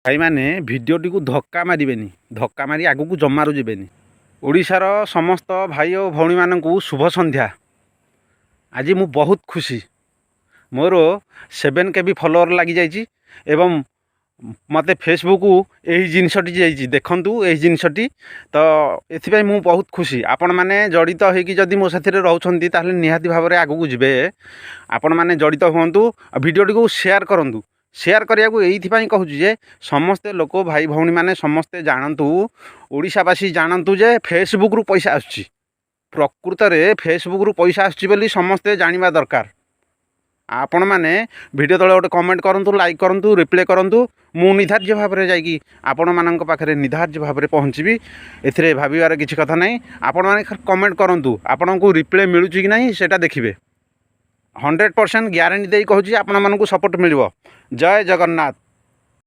भाई मैंने भिडटी को धक्का मारे धक्का मारी आग को जमारू जी ओडिशार समस्त भाई और भौणी मानू शुभ संध्या। आज मु बहुत खुशी मोर 7 के फॉलोअर लगी जाइए एवं मत फेसबुक यही जिनसटी जाइए देखु यही जिनसटी तो ये मु बहुत खुशी आपण मैंने जड़ित होगी जदि मो साथी रोचे ताहले निहाती भाव में आगू जी आपण मैंने जड़ित हूँ भिडटी को शेयर करूँ। शेयर करने को ये कहूँ जे समस्ते लोक भाई भौणी मैंने समस्ते जानतु ओडिशावासी जानतु जे फेसबुक रु पैसा आसुची प्रकृत में फेसबुक रु पैसा आसुची बोली समस्ते जानिबा दरकार। आपण मैंने वीडियो तले गोटे कमेंट करूँ लाइक करूँ रिप्ले करूँ मु निधार्य भाव में जाकि आपण मानक पाखे निधार्य भाव में पहुँची ए भावार किसी कथा ना आपण मैंने कमेंट करूँ आपण को रिप्ले मिलूँ कि नहीं सेटा देखिए 100% ग्यारंटी दे कहूँ आपण मानक सपोर्ट मिल। जय जगन्नाथ।